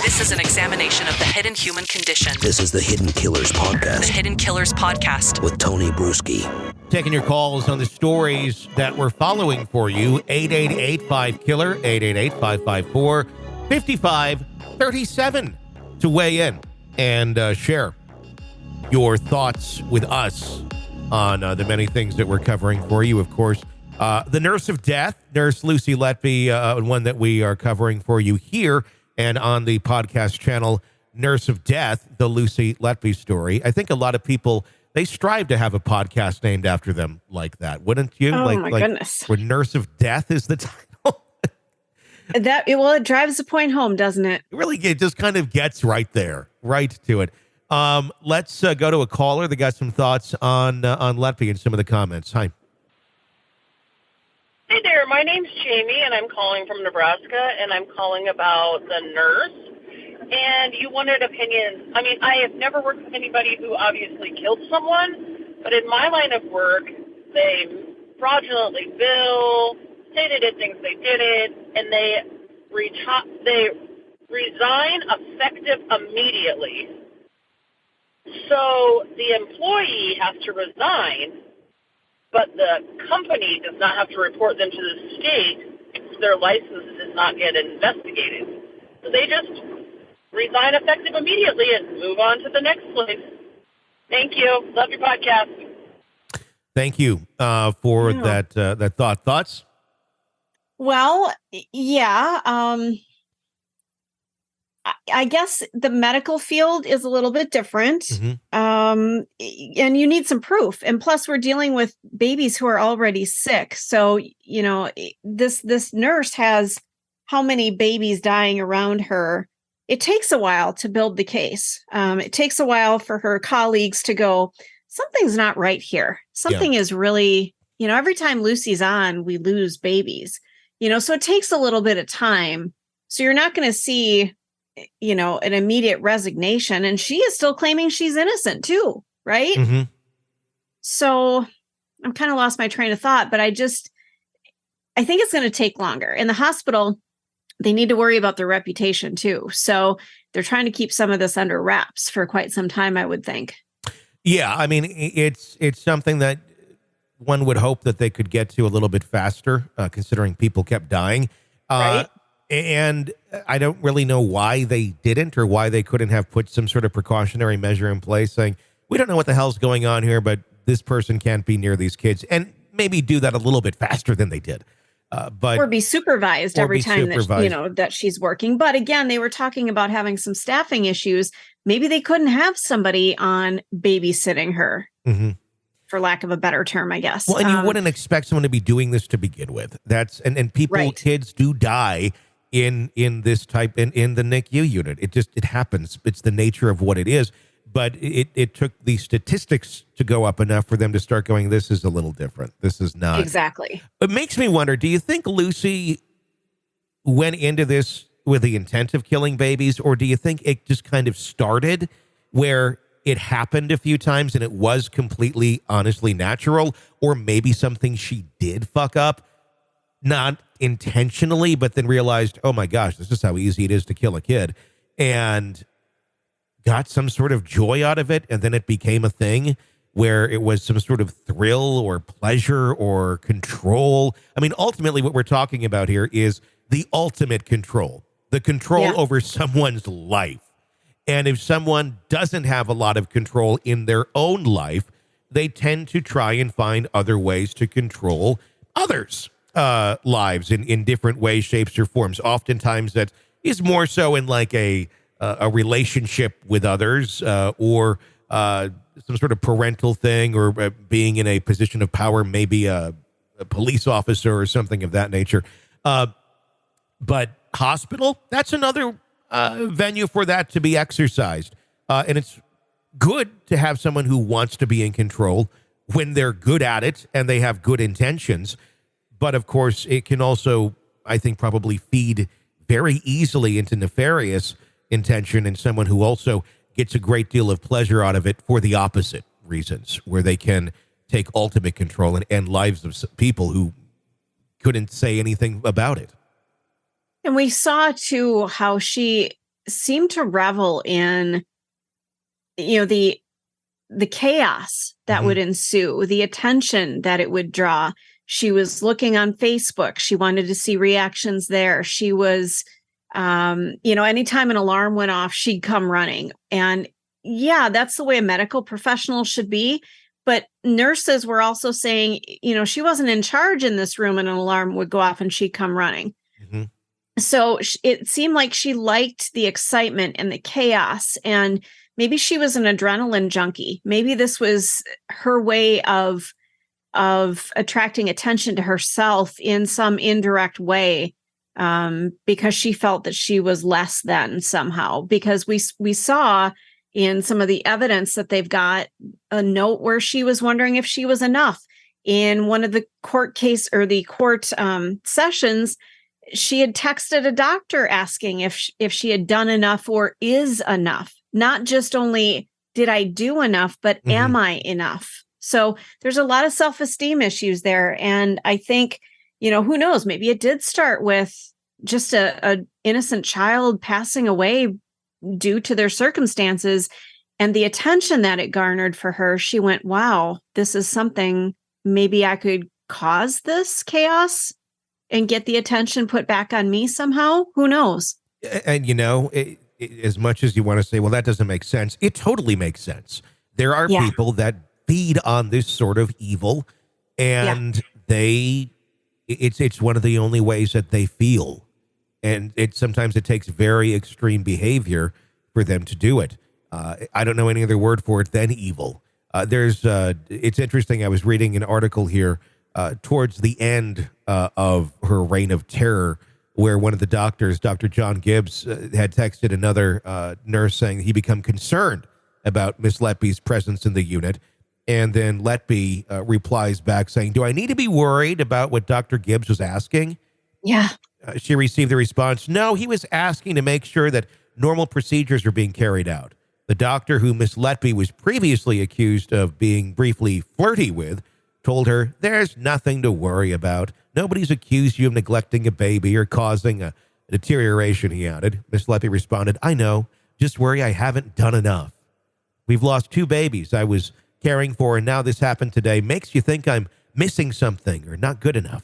This is an examination of the hidden human condition. This is the Hidden Killers Podcast. The Hidden Killers Podcast. With Tony Bruschi. Taking your calls on the stories that we're following for you. 888-5-KILLER, 888-554-5537 to weigh in and share your thoughts with us on the many things that we're covering for you. Of course, the Nurse of Death, Nurse Lucy Letby, one that we are covering for you here and on the podcast channel, Nurse of Death, the Lucy Letby story. I think a lot of people, they strive to have a podcast named after them like that, wouldn't you? Oh, my goodness. Where Nurse of Death is the title. It drives the point home, doesn't it? It just kind of gets right there, right to it. Let's go to a caller that got some thoughts on Letby and some of the comments. Hi. Hey there, my name's Jamie, and I'm calling from Nebraska, and I'm calling about the nurse. And you wanted opinions. I mean, I have never worked with anybody who obviously killed someone, but in my line of work, they fraudulently bill, say they did things they didn't, and they resign effective immediately. So the employee has to resign, but the company does not have to report them to the state if their license does not get investigated. So they just resign effective immediately and move on to the next place. Thank you. Love your podcast. Thank you for that thought. Thoughts? Well, yeah. I guess the medical field is a little bit different. Mm-hmm. And you need some proof. And plus we're dealing with babies who are already sick. So, this nurse has how many babies dying around her. It takes a while to build the case. It takes a while for her colleagues to go, something's not right here. Something is really, every time Lucy's on, we lose babies, so it takes a little bit of time. So you're not going to see, an immediate resignation. And she is still claiming she's innocent too, right? Mm-hmm. So I'm kind of lost my train of thought, but I think it's going to take longer. In the hospital, they need to worry about their reputation too. So they're trying to keep some of this under wraps for quite some time, I would think. Yeah, I mean, it's something that one would hope that they could get to a little bit faster, considering people kept dying. Right. And I don't really know why they didn't or why they couldn't have put some sort of precautionary measure in place saying, we don't know what the hell's going on here, but this person can't be near these kids, and maybe do that a little bit faster than they did. Or be supervised every time that she's working. But again, they were talking about having some staffing issues. Maybe they couldn't have somebody on babysitting her, for lack of a better term, I guess. Well, and you wouldn't expect someone to be doing this to begin with. That's and people, right. Kids do die in this type in the NICU unit. It happens. It's the nature of what it is. But it took the statistics to go up enough for them to start going, this is a little different. This is not. Exactly. It makes me wonder, do you think Lucy went into this with the intent of killing babies, or do you think it just kind of started where it happened a few times and it was completely, honestly natural, or maybe something she did fuck up, not intentionally, but then realized, oh my gosh, this is how easy it is to kill a kid, and got some sort of joy out of it, and then it became a thing where it was some sort of thrill or pleasure or control. I mean, ultimately what we're talking about here is the ultimate control, the control over someone's life. And if someone doesn't have a lot of control in their own life, they tend to try and find other ways to control others' lives in different ways, shapes, or forms. Oftentimes that is more so in like a relationship with others, or some sort of parental thing, or being in a position of power, maybe a police officer or something of that nature. But hospital, that's another venue for that to be exercised. And it's good to have someone who wants to be in control when they're good at it and they have good intentions. But of course, it can also, I think, probably feed very easily into nefarious intention, and someone who also gets a great deal of pleasure out of it for the opposite reasons, where they can take ultimate control and end lives of people who couldn't say anything about it. And we saw too how she seemed to revel in, the chaos that would ensue, the attention that it would draw. She was looking on Facebook. She wanted to see reactions there. She was, anytime an alarm went off, she'd come running. And yeah, that's the way a medical professional should be. But nurses were also saying, she wasn't in charge in this room and an alarm would go off and she'd come running. So it seemed like she liked the excitement and the chaos, and maybe she was an adrenaline junkie. Maybe this was her way of attracting attention to herself in some indirect way, because she felt that she was less than somehow. Because we saw in some of the evidence that they've got a note where she was wondering if she was enough. In one of the court sessions, she had texted a doctor asking if she had done enough or is enough. Not just only did I do enough, but am I enough? So there's a lot of self-esteem issues there. And I think, who knows, maybe it did start with just a innocent child passing away due to their circumstances, and the attention that it garnered for her. She went, wow, this is something, maybe I could cause this chaos and get the attention put back on me somehow. Who knows? And, as much as you want to say, well, that doesn't make sense, it totally makes sense. There are people that feed on this sort of evil, and it's one of the only ways that they feel. And sometimes it takes very extreme behavior for them to do it. I don't know any other word for it than evil. It's interesting. I was reading an article here towards the end of her reign of terror, where one of the doctors, Dr. John Gibbs, had texted another nurse saying he become concerned about Miss Letby's presence in the unit. And then Letby replies back saying, do I need to be worried about what Dr. Gibbs was asking? Yeah. She received the response, no, he was asking to make sure that normal procedures are being carried out. The doctor who Miss Letby was previously accused of being briefly flirty with told her, there's nothing to worry about. Nobody's accused you of neglecting a baby or causing a deterioration, he added. Miss Letby responded, I know. Just worry I haven't done enough. We've lost 2 babies I was caring for, and now this happened today. Makes you think I'm missing something or not good enough.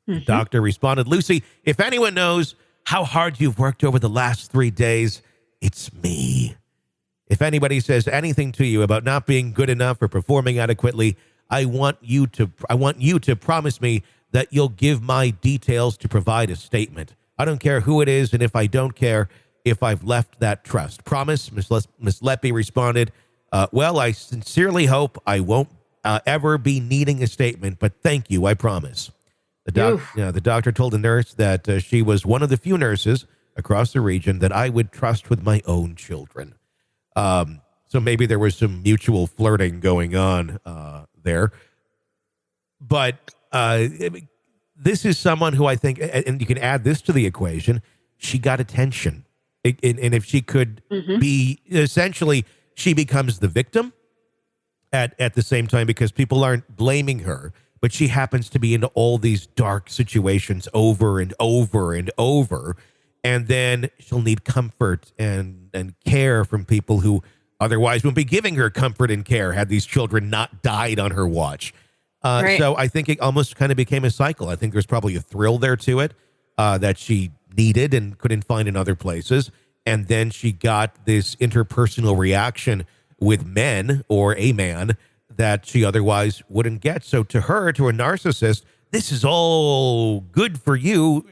The doctor responded, Lucy, if anyone knows how hard you've worked over the last 3 days, it's me. If anybody says anything to you about not being good enough or performing adequately, I want you to promise me that you'll give my details to provide a statement. I don't care who it is, and if I don't care if I've left that trust. Promise? Miss Letby responded, well, I sincerely hope I won't ever be needing a statement, but thank you, I promise. The doctor told the nurse that she was one of the few nurses across the region that I would trust with my own children. So maybe there was some mutual flirting going on there. But this is someone who I think, and you can add this to the equation, she got attention. And if she could be, essentially, she becomes the victim at the same time, because people aren't blaming her, but she happens to be into all these dark situations over and over and over. And then she'll need comfort and care from people who otherwise wouldn't be giving her comfort and care had these children not died on her watch. Right. So I think it almost kind of became a cycle. I think there's probably a thrill there to it that she needed and couldn't find in other places. And then she got this interpersonal reaction with men or a man that she otherwise wouldn't get. So to her, to a narcissist, this is all good for you.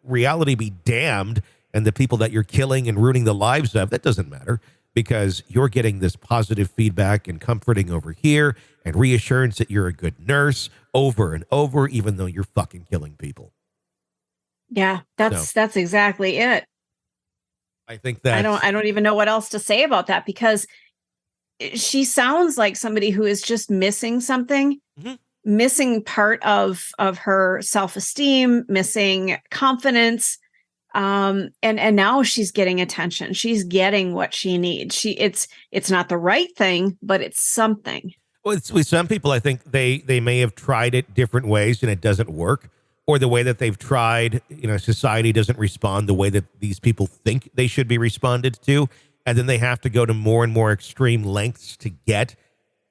Reality be damned. And the people that you're killing and ruining the lives of, that doesn't matter, because you're getting this positive feedback and comforting over here and reassurance that you're a good nurse over and over, even though you're fucking killing people. Yeah, that's exactly it. I think that I don't even know what else to say about that, because she sounds like somebody who is just missing something, missing part of her self-esteem, missing confidence. And now she's getting attention. She's getting what she needs. It's not the right thing, but it's something. Well, with some people, I think they may have tried it different ways and it doesn't work. or the way that they've tried, society doesn't respond the way that these people think they should be responded to. And then they have to go to more and more extreme lengths to get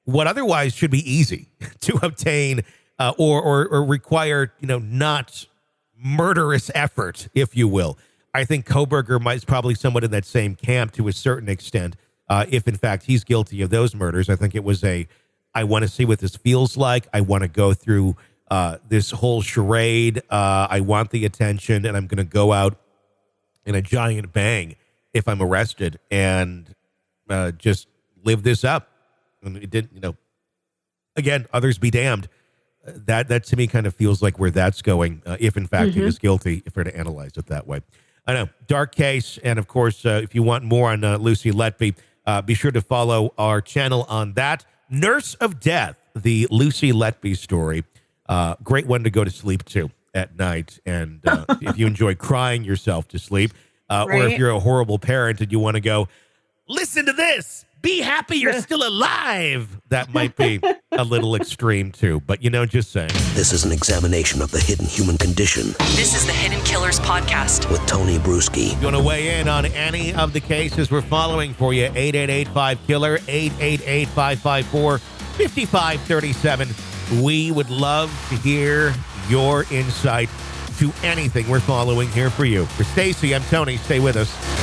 what otherwise should be easy to obtain or require, not murderous effort, if you will. I think Kohberger is probably somewhat in that same camp to a certain extent. If, in fact, he's guilty of those murders, I think it was I want to see what this feels like. I want to go through this whole charade. I want the attention, and I'm going to go out in a giant bang if I'm arrested and just live this up. And it didn't, again, others be damned. That to me kind of feels like where that's going, if in fact he is guilty, if we're to analyze it that way. I know, dark case. And of course, if you want more on Lucy Letby, be sure to follow our channel on that. Nurse of Death, the Lucy Letby story. Great one to go to sleep to at night. And if you enjoy crying yourself to sleep, or if you're a horrible parent and you want to go, listen to this, be happy you're still alive. That might be a little extreme too, but just saying. This is an examination of the hidden human condition This is the Hidden Killers Podcast. with Tony Bruschi. You want to weigh in on any of the cases we're following for you? 888-5-KILLER, 888-554-5537. We would love to hear your insight to anything we're following here for you. For Stacy, I'm Tony. Stay with us.